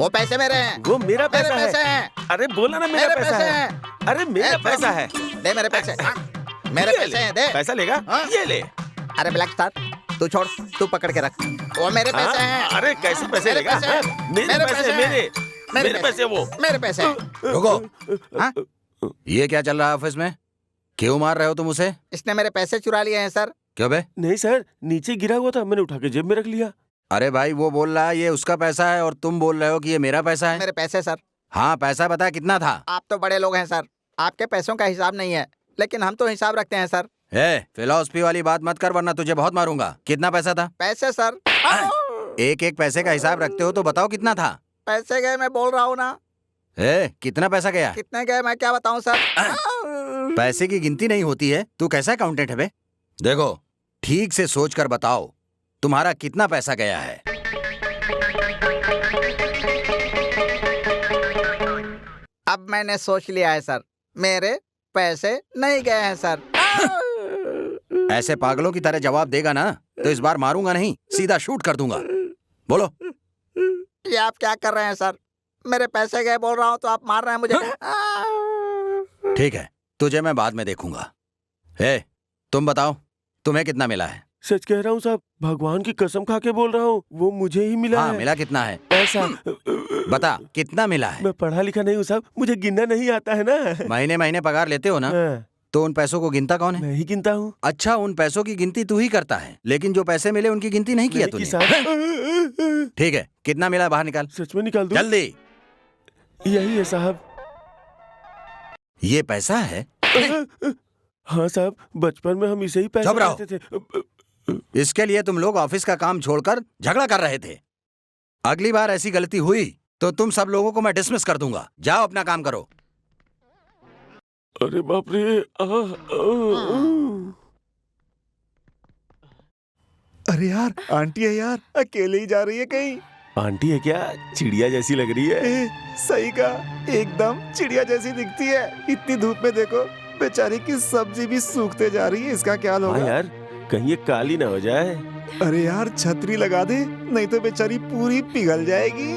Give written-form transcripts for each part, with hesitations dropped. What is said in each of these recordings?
वो पैसे मेरे हैं। वो मेरा मेरे पैसा पैसे है। हैं। अरे बोला ना मेरा मेरे पैसा पैसे है। हैं। अरे मेरा पैसा है। दे मेरे पैसे। मेरे ये पैसे ले। हैं, दे। पैसा लेगा? हाँ? ये ले। अरे ब्लैक स्टार, तू छोड़, तू पकड़ के रख। वो मेरे पैसे हाँ? हैं। अरे कैसे पैसे मेरे लेगा? पैसे हैं। हाँ? मेरे मेरे पैसे पैसे हैं। मेरे पैसे वो। मेरे पैसे हैं। रुको। हाँ? ये क्या चल रहा है ऑफिस में? क्यों मार रहे हो तुम उसे? इसने मेरे पैसे चुरा लिए हैं सर। क्यों बे? नहीं सर, नीचे गिरा हुआ था, मैंने उठा के जेब में रख लिया। अरे भाई, वो बोल रहा है ये उसका पैसा है और तुम बोल रहे हो कि ये मेरा पैसा है। मेरे पैसे सर। हाँ, पैसा बता कितना था? आप तो बड़े लोग हैं सर, आपके पैसों का हिसाब नहीं है, लेकिन हम तो हिसाब रखते हैं सर। फिलॉसफी वाली बात मत कर वरना तुझे बहुत मारूंगा। कितना पैसा था? पैसे सर। एक एक पैसे का हिसाब रखते हो तो बताओ कितना था? पैसे गए, मैं बोल रहा हूँ ना। कितना पैसा गया? कितने गए मैं क्या बताऊँ सर। पैसे की गिनती नहीं होती है? तू कैसा अकाउंटेंट है बे? देखो, ठीक से सोच कर बताओ तुम्हारा कितना पैसा गया है। अब मैंने सोच लिया है सर, मेरे पैसे नहीं गए हैं सर। ऐसे पागलों की तरह जवाब देगा ना तो इस बार मारूंगा नहीं, सीधा शूट कर दूंगा। बोलो। ये आप क्या कर रहे हैं सर? मेरे पैसे गए बोल रहा हूँ तो आप मार रहे हैं मुझे। ठीक है, तुझे मैं बाद में देखूंगा। तुम बताओ तुम्हें कितना मिला है? सच कह रहा हूँ साहब, भगवान की कसम खा के बोल रहा हूँ, वो मुझे ही मिला हाँ, है। मिला कितना है? पैसा। बता कितना मिला है? मैं पढ़ा लिखा नहीं हूँ साहब, मुझे गिनना नहीं आता है ना। महीने महीने पगार लेते हो ना, हाँ, तो उन पैसों को गिनता कौन है? मैं ही गिनता हूँ। अच्छा, उन पैसों की गिनती तू ही करता है, लेकिन जो पैसे मिले उनकी गिनती नहीं किया नहीं कि तूने। साहब। ठीक है, कितना मिला बाहर निकाल। सच में निकाल दूं? जल्दी। यही है साहब। ये पैसा है? हाँ साहब, बचपन में हम इसे ही पैसे चुप रहो। देते थे। इसके लिए तुम लोग ऑफिस का काम छोड़कर झगड़ा कर रहे थे। अगली बार ऐसी गलती हुई तो तुम सब लोगों को मैं डिसमिस कर दूंगा। जाओ अपना काम करो। अरे बाप रे। अरे यार, आंटी है यार, अकेले ही जा रही है कहीं। आंटी है क्या? चिड़िया जैसी लग रही है। सही कहा, एकदम चिड़िया जैसी दिखती है। इतनी धूप में देखो, बेचारी की सब्जी भी सूखते जा रही है। इसका क्या हाल हाँ होगा? यार, कहीं ये काली ना हो जाए। अरे यार, छतरी लगा दे, नहीं तो बेचारी पूरी पिघल जाएगी।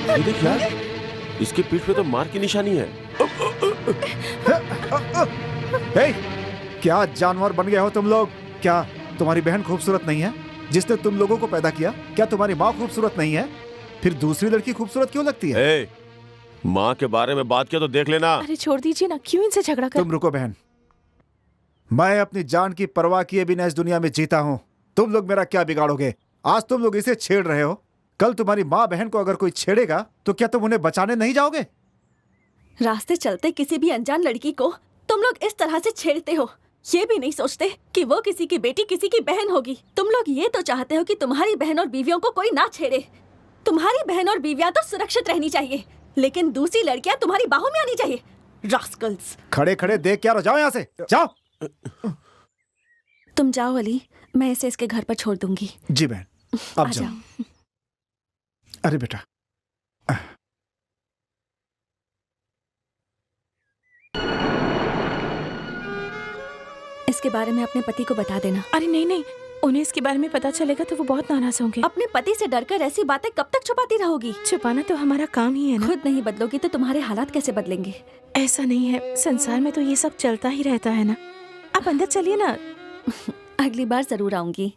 ये देख यार, इसके पीठ पे तो मार की निशानी है। हे, क्या जानवर बन गए हो तुम लोग? क्या तुम्हारी बहन खूबसूरत नहीं है जिसने तुम लोगों को पैदा किया? क्या तुम्हारी माँ खूबसूरत नहीं है? फिर दूसरी लड़की खूबसूरत क्यों लगती है? माँ के बारे में बात किया तो देख लेना। अरे छोड़ दीजिए ना, क्यों इनसे झगड़ा कर। तुम रुको बहन, मैं अपनी जान की परवाह किए बिना इस दुनिया में जीता हूँ। तुम लोग मेरा क्या बिगाड़ोगे? आज तुम लोग इसे छेड़ रहे हो, कल तुम्हारी माँ बहन को अगर कोई छेड़ेगा तो क्या तुम उन्हें बचाने नहीं जाओगे? रास्ते चलते किसी भी अनजान लड़की को तुम लोग इस तरह से छेड़ते हो, ये भी नहीं सोचते कि वो किसी की बेटी, किसी की बहन होगी। तुम लोग ये तो चाहते हो कि तुम्हारी बहन और बीवियों को कोई ना छेड़े। तुम्हारी बहन और बीवियां तो सुरक्षित रहनी चाहिए, लेकिन दूसरी लड़कियां तुम्हारी बाहों में आनी चाहिए। रास्कल्स। खड़े खड़े देख क्या रहो, जाओ यहाँ से, जाओ। तुम जाओ अली, मैं इसे इसके घर पर छोड़ दूंगी। जी बहन, अब आ जाओ। जाओ। अरे बेटा, इसके बारे में अपने पति को बता देना। अरे नहीं नहीं, उन्हें इसके बारे में पता चलेगा तो वो बहुत नाराज होंगे। अपने पति से डरकर ऐसी बातें कब तक छुपाती रहोगी? छुपाना तो हमारा काम ही है ना। खुद नहीं बदलोगी तो तुम्हारे हालात कैसे बदलेंगे? ऐसा नहीं है, संसार में तो ये सब चलता ही रहता है ना। आप अंदर चलिए ना। अगली बार जरूर आऊंगी।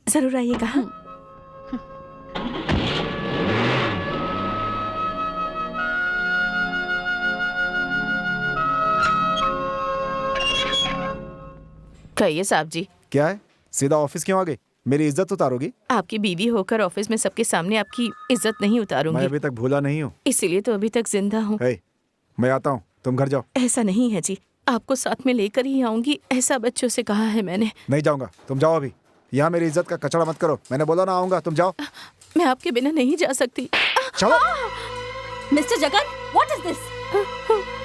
जरूर आइएगा। हाँ? कहिए साहब जी। क्या है, सीधा ऑफिस क्यों आ गई? मेरी इज्जत उतारोगी? आपकी बीवी होकर ऑफिस में सबके सामने आपकी इज्जत नहीं मैं उतारूंगी, अभी तक भूला नहीं हूँ। इसीलिए तो अभी तक जिंदा हूँ। मैं आता हूँ, तुम घर जाओ। ऐसा नहीं है जी, आपको साथ में लेकर ही आऊंगी, ऐसा बच्चों से कहा है मैंने। नहीं जाऊंगा, तुम जाओ अभी। यहाँ मेरी इज्जत का कचरा मत करो, मैंने बोला ना आऊंगा, तुम जाओ। मैं आपके बिना नहीं जा सकती। चलो। Mister Jagan, what is this?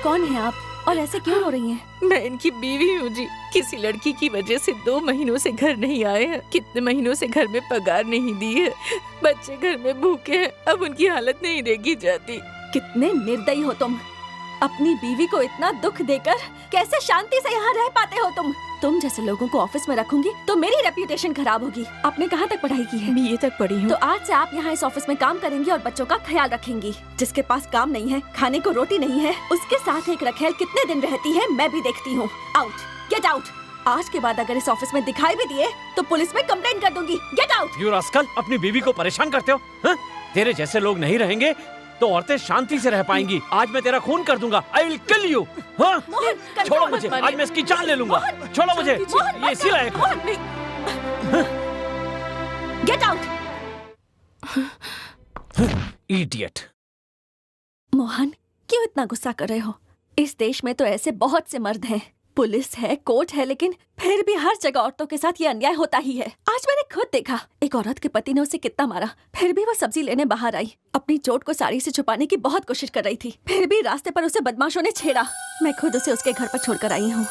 कौन है आप और ऐसे क्यों हो रही हैं? मैं इनकी बीवी हूँ जी। किसी लड़की की वजह से 2 महीनों से घर नहीं आए हैं, कितने महीनों से घर में पगार नहीं दी है, बच्चे घर में भूखे हैं, अब उनकी हालत नहीं देखी जाती। कितने निर्दयी हो तुम। अपनी बीवी को इतना दुख देकर कैसे शांति से यहाँ रह पाते हो तुम जैसे लोगों को ऑफिस में रखूंगी तो मेरी रेप्यूटेशन खराब होगी। आपने कहाँ तक पढ़ाई की है? बीए तक पढ़ी हूँ। तो आज से आप यहाँ इस ऑफिस में काम करेंगी और बच्चों का ख्याल रखेंगी। जिसके पास काम नहीं है, खाने को रोटी नहीं है, उसके साथ एक रखेल कितने दिन रहती है मैं भी देखती हूँ। Out, get out. आज के बाद अगर इस ऑफिस में दिखाई भी दिए तो पुलिस में कंप्लेंट कर दूंगी। Get out. यू रास्कल, अपनी बीवी को परेशान करते हो हा? तेरे जैसे लोग नहीं रहेंगे तो औरतें शांति से रह पाएंगी। आज मैं तेरा खून कर दूंगा। I will kill you. हाँ? छोड़ो मुझे, आज मैं इसकी जान ले लूंगा। छोड़ो मुझे, ये इसी लायक है। Get out. इडियट। मोहन, क्यों इतना गुस्सा कर रहे हो? इस देश में तो ऐसे बहुत से मर्द हैं, पुलिस है, कोर्ट है, लेकिन फिर भी हर जगह औरतों के साथ ये अन्याय होता ही है। आज मैंने खुद देखा, एक औरत के पति ने उसे कितना मारा, फिर भी वो सब्जी लेने बाहर आई। अपनी चोट को साड़ी से छुपाने की बहुत कोशिश कर रही थी, फिर भी रास्ते पर उसे बदमाशों ने छेड़ा। मैं खुद उसे उसके घर पर छोड़कर आई हूँ।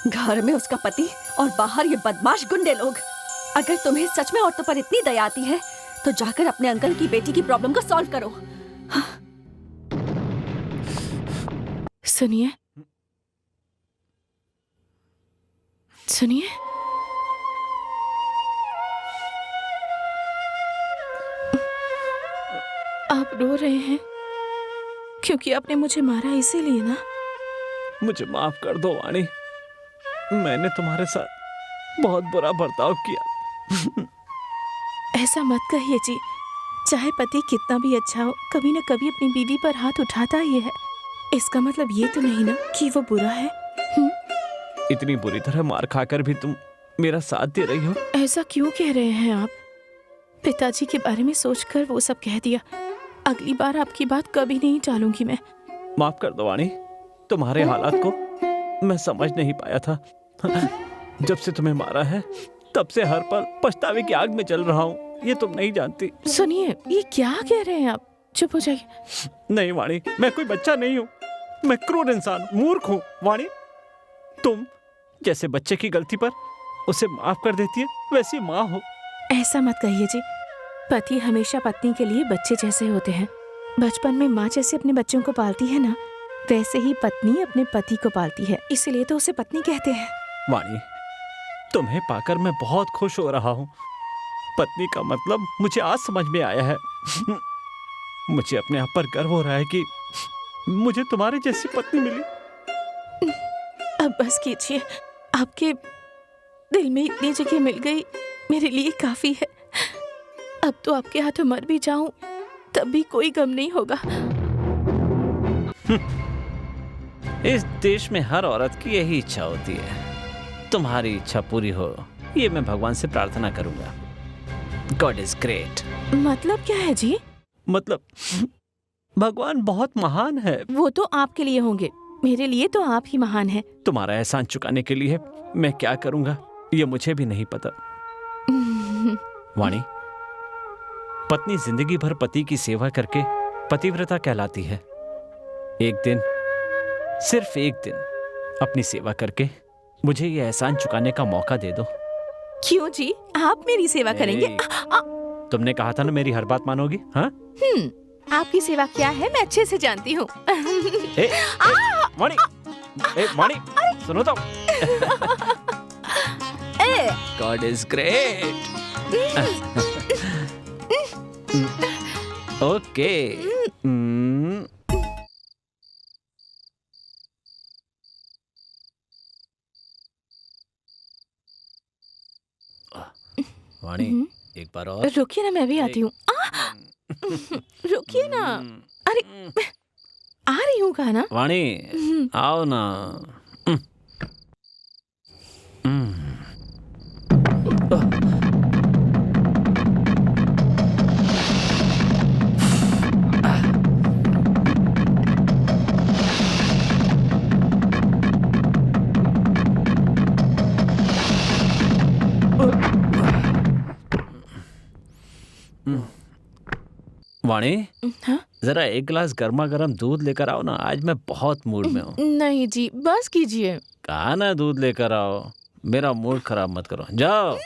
घर में उसका पति और बाहर ये बदमाश गुंडे लोग। अगर तुम्हें सच में औरतों पर इतनी दया आती है तो जाकर अपने अंकल की बेटी की प्रॉब्लम को सॉल्व करो। सुनिए, सुनिए, आप रो रहे हैं क्योंकि आपने मुझे मारा, इसीलिए ना? मुझे माफ कर दो वाणी, मैंने तुम्हारे साथ बहुत बुरा बर्ताव किया। ऐसा मत कहिए जी। चाहे पति कितना भी अच्छा हो, कभी न कभी अपनी बीवी पर हाथ उठाता ही है। इसका मतलब ये तो नहीं ना कि वो बुरा है। इतनी बुरी तरह मार खाकर भी तुम मेरा साथ दे रही हो। ऐसा क्यों कह रहे हैं आप? पिताजी के बारे में सोचकर वो सब कह दिया। अगली बार आपकी बात कभी नहीं टालूंगी मैं। माफ कर दो वाणी, तुम्हारे हालात को मैं समझ नहीं पाया था। जब से तुम्हें मारा है तब से हर पल पछतावे की आग में जल रहा हूँ, ये तुम नहीं जानती। सुनिए, ये क्या कह रहे हैं आप? चुप हो जाइए। नहीं वाणी, मैं कोई बच्चा नहीं हूँ, मैं क्रूर इंसान, मूर्ख हूँ। वाणी, तुम जैसे बच्चे की गलती पर उसे माफ कर देती है, वैसी माँ हो। ऐसा मत कहिए जी। पति हमेशा पत्नी के लिए बच्चे जैसे होते हैं। बचपन में माँ जैसे अपने बच्चों को पालती है ना, वैसे ही पत्नी अपने पति को पालती है, इसीलिए तो उसे पत्नी कहते हैं। वाणी, तुम्हें पाकर मैं बहुत खुश हो रहा हूँ। पत्नी का मतलब मुझे आज समझ में आया है। मुझे अपने आप पर गर्व हो रहा है कि मुझे तुम्हारे जैसी पत्नी मिली। अब बस कीजिए, आपके दिल में इतनी जगह मिल गई, मेरे लिए काफी है। अब तो आपके हाथों मर भी जाऊं तब भी कोई गम नहीं होगा। इस देश में हर औरत की यही इच्छा होती है। तुम्हारी इच्छा पूरी हो, ये मैं भगवान से प्रार्थना करूंगा। God is great. मतलब क्या है जी? मतलब भगवान बहुत महान है। वो तो आपके लिए होंगे, मेरे लिए तो आप ही महान हैं। तुम्हारा एहसान चुकाने के लिए मैं क्या करूंगा ये मुझे भी नहीं पता। वाणी, पत्नी जिंदगी भर पति की सेवा करके पतिव्रता कहलाती है। एक दिन, सिर्फ एक दिन अपनी सेवा करके मुझे ये एहसान चुकाने का मौका दे दो। क्यों जी, आप मेरी सेवा करेंगे? तुमने कहा था ना मेरी हर बात मानोगी। हाँ, आपकी सेवा क्या है मैं अच्छे से जानती हूँ। वाणी, वाणी, सुनो तो। God is great. ओके। वाणी, एक बार और। रुकिए ना, मैं भी आती हूँ। रुकिए ना। अरे, आ रही हूँ कहा ना। वाणी, आओ ना। वाणी, हाँ? जरा एक गिलास गर्मा गर्म दूध लेकर आओ ना, आज मैं बहुत मूड में हूँ। नहीं जी, बस कीजिए। कहा ना दूध लेकर आओ, मेरा मूड खराब मत करो, जाओ।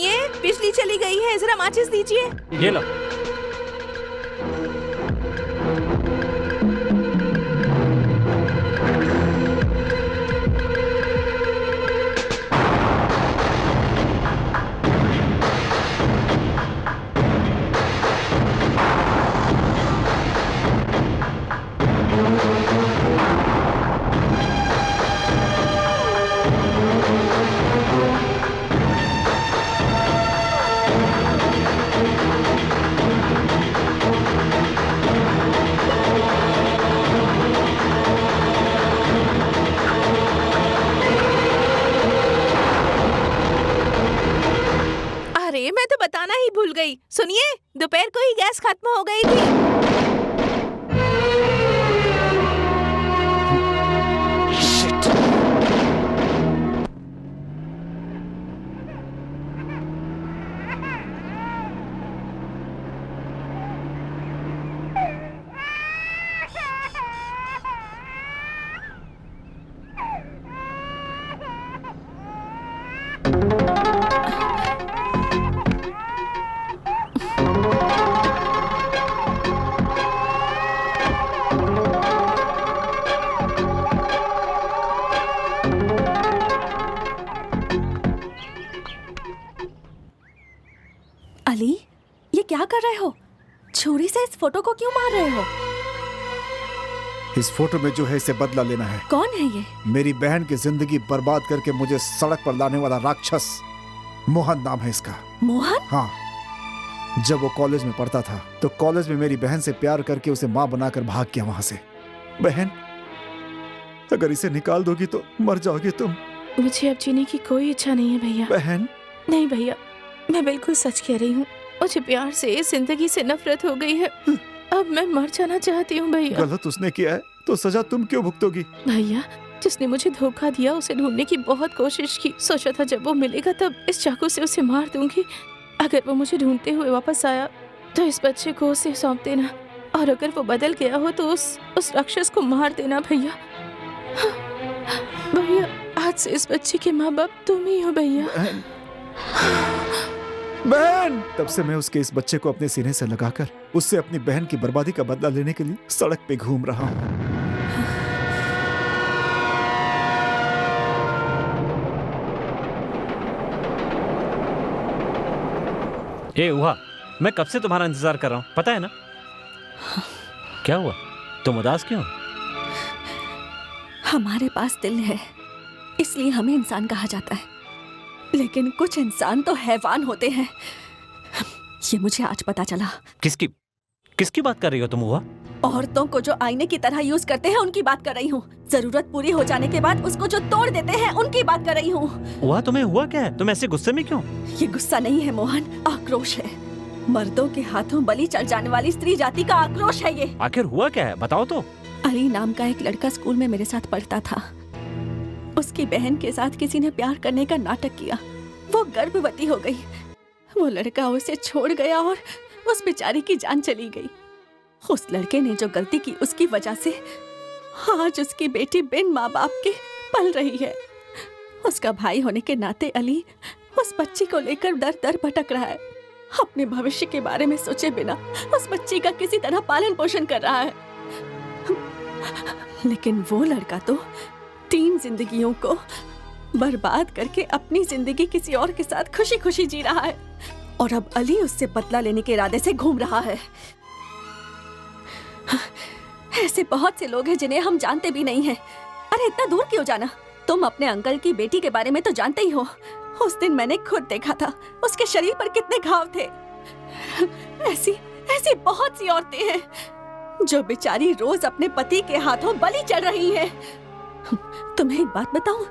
सुनिए, बिजली चली गई है, जरा माचिस दीजिए। ये लो। अरे मैं तो बताना ही भूल गई। सुनिए, दोपहर को ही गैस खत्म हो गई थी। अली, ये क्या कर रहे हो? छुरी से इस फोटो को क्यों मार रहे हो? इस फोटो में जो है इसे बदला लेना है। कौन है ये? मेरी बहन की जिंदगी बर्बाद करके मुझे सड़क पर लाने वाला राक्षस मोहन नाम है इसका। मोहन? हाँ, जब वो कॉलेज में पढ़ता था तो कॉलेज में मेरी बहन से प्यार करके उसे माँ बनाकर भाग गया वहां से। बहन, अगर इसे निकाल दोगी तो मर जाओगी तुम। मुझे अब जीने की कोई इच्छा नहीं है भैया। बहन, नहीं भैया, मैं बिल्कुल सच कह रही हूँ। मुझे प्यार से, जिंदगी से नफरत हो गई है। अब मैं मर जाना चाहती हूँ भैया। गलत उसने किया है तो सजा तुम क्यों भुगतोगी? भैया, जिसने मुझे धोखा दिया उसे ढूंढने की बहुत कोशिश की। सोचा था जब वो मिलेगा तब इस चाकू से उसे मार दूंगी। अगर वो मुझे ढूंढते हुए वापस आया तो इस बच्चे को उसे सौंप देना, और अगर वो बदल गया हो तो उस राक्षस को मार देना भैया। भैया, आज से इस बच्चे के माँ बाप तुम ही हो भैया। बहन, बहन! तब से मैं उसके इस बच्चे को अपने सीने से लगाकर उससे अपनी बहन की बर्बादी का बदला लेने के लिए सड़क पे घूम रहा हूँ। ए हुआ, मैं कब से तुम्हारा इंतजार कर रहा हूँ, पता है ना? क्या हुआ, तुम उदास क्यों? हमारे पास दिल है, इसलिए हमें इंसान कहा जाता है, लेकिन कुछ इंसान तो हैवान होते हैं। ये मुझे आज पता चला। किसकी बात कर रही हो तुम हुआ? औरतों को जो आईने की तरह यूज करते हैं उनकी बात कर रही हूँ। जरूरत पूरी हो जाने के बाद उसको जो तोड़ देते हैं उनकी बात कर रही हूँ। हुआ, तुम्हें हुआ क्या है? तुम ऐसे गुस्से में क्यों? ये गुस्सा नहीं है मोहन, आक्रोश है। मर्दों के हाथों बलि चढ़ जाने वाली स्त्री जाति का आक्रोश है ये। आखिर हुआ क्या है, बताओ तो। अली नाम का एक लड़का स्कूल में मेरे साथ पढ़ता था। उसकी बहन के साथ किसी ने प्यार करने का नाटक किया। वो गर्भवती हो गई। वो लड़का उसे छोड़ गया और उस बेचारी की जान चली गई। उस लड़के ने जो गलती की उसकी वजह से आज उसकी बेटी बिन माँ बाप के पल रही है। उसका भाई होने के नाते अली उस बच्ची को लेकर दर दर भटक रहा है। अपने भविष्य के बारे में सोचे बिना उस बच्ची का किसी तरह पालन पोषण कर रहा है। लेकिन वो लड़का तो 3 जिंदगियों को बर्बाद करके अपनी जिंदगी किसी और के साथ खुशी खुशी जी रहा है, और अब अली उससे बदला लेने के इरादे से घूम रहा है। ऐसे बहुत से लोग हैं जिन्हें हम जानते भी नहीं हैं। अरे इतना दूर क्यों जाना? तुम अपने अंकल की बेटी के बारे में तो जानते ही हो। उस दिन मैंने खुद देखा था उसके शरीर पर कितने घाव थे। ऐसी बहुत सी औरतें हैं जो बेचारी रोज अपने पति के हाथों बलि चढ़ रही हैं। तुम्हें एक बात बताऊं?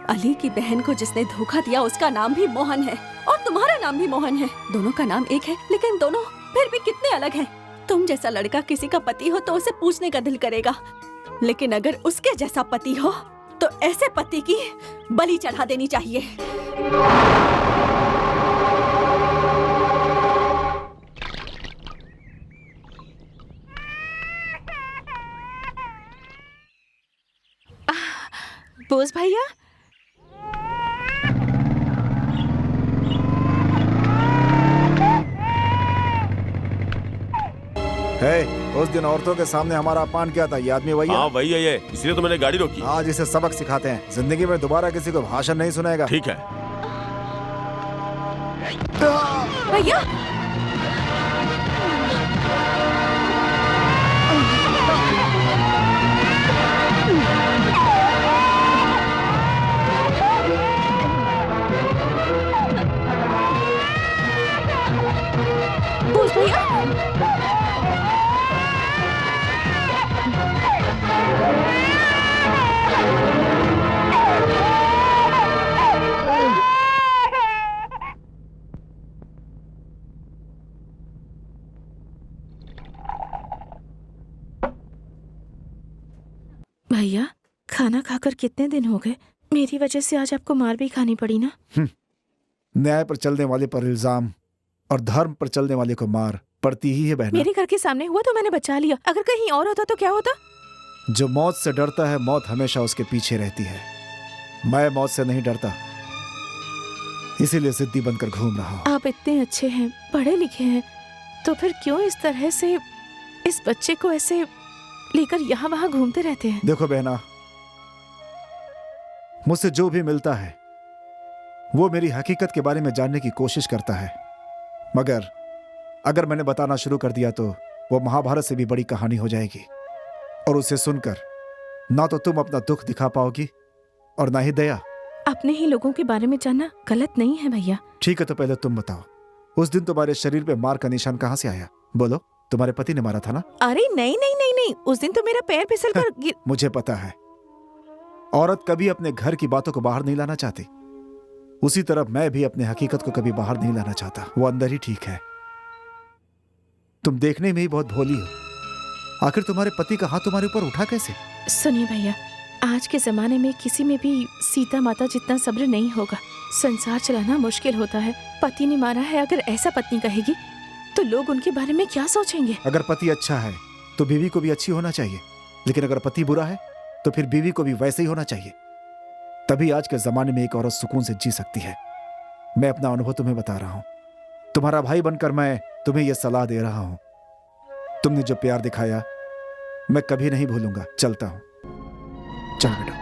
अली की बहन को जिसने धोखा दिया उसका नाम भी मोहन है, और तुम्हारा नाम भी मोहन है। दोनों का नाम एक है, लेकिन दोनों फिर भी कितने अलग हैं। तुम जैसा लड़का किसी का पति हो तो उसे पूछने का दिल करेगा, लेकिन अगर उसके जैसा पति हो तो ऐसे पति की बलि चढ़ा देनी चाहिए। बोस भैया, उस दिन औरतों के सामने हमारा अपमान किया था, ये आदमी वही हाँ है। वही है ये, इसलिए तो मैंने गाड़ी रोकी। आज इसे सबक सिखाते हैं, जिंदगी में दोबारा किसी को भाषण नहीं सुनेगा। ठीक है। भैया बोस भैया भैया खाना खाकर कितने दिन हो गए? मेरी वजह से आज आपको मार भी खानी पड़ी ना। न्याय पर चलने वाले पर इल्जाम और धर्म पर चलने वाले को मार पड़ती ही है बहना। मेरे घर के सामने हुआ तो मैंने बचा लिया, अगर कहीं और होता तो क्या होता? जो मौत से डरता है मौत हमेशा उसके पीछे रहती है। मैं मौत से नहीं डरता, इसीलिए जिद्दी बनकर घूम रहा हूं। आप इतने अच्छे हैं, पढ़े लिखे हैं, तो फिर क्यों इस तरह से इस बच्चे को ऐसे लेकर यहाँ वहाँ घूमते रहते हैं? देखो बहना, मुझसे जो भी मिलता है वो मेरी हकीकत के बारे में जानने की कोशिश करता है, मगर अगर मैंने बताना शुरू कर दिया तो वो महाभारत से भी बड़ी कहानी हो जाएगी, और उसे सुनकर ना तो तुम अपना दुख दिखा पाओगी और ना ही दया। अपने ही लोगों के बारे में जानना गलत नहीं है भैया। ठीक है, तो पहले तुम बताओ, उस दिन तुम्हारे शरीर पे मार का निशान कहां से आया? बोलो, तुम्हारे पति ने मारा था ना? अरे नहीं नहीं नहीं नहीं, उस दिन तो मेरा पैर फिसल कर गिर। मुझे पता है, औरत कभी अपने घर की बातों को बाहर नहीं लाना चाहती, उसी तरह मैं भी अपने हकीकत को कभी बाहर नहीं लाना चाहता। वो अंदर ही ठीक है। तुम देखने में ही बहुत भोली हो, आखिर तुम्हारे पति का हाथ तुम्हारे ऊपर उठा कैसे? सुनिए भैया, आज के जमाने में किसी में भी सीता माता जितना सब्र नहीं होगा। संसार चलाना मुश्किल होता है। पति ने मारा है, अगर ऐसा पत्नी कहेगी तो लोग उनके बारे में क्या सोचेंगे? अगर पति अच्छा है तो बीवी को भी अच्छी होना चाहिए, लेकिन अगर पति बुरा है तो फिर बीवी को भी वैसे ही होना चाहिए। तभी आज के जमाने में एक औरत सुकून से जी सकती है। मैं अपना अनुभव तुम्हें बता रहा हूं, तुम्हारा भाई बनकर मैं तुम्हें यह सलाह दे रहा हूं। तुमने जो प्यार दिखाया मैं कभी नहीं भूलूंगा। चलता हूं, चल बेटा।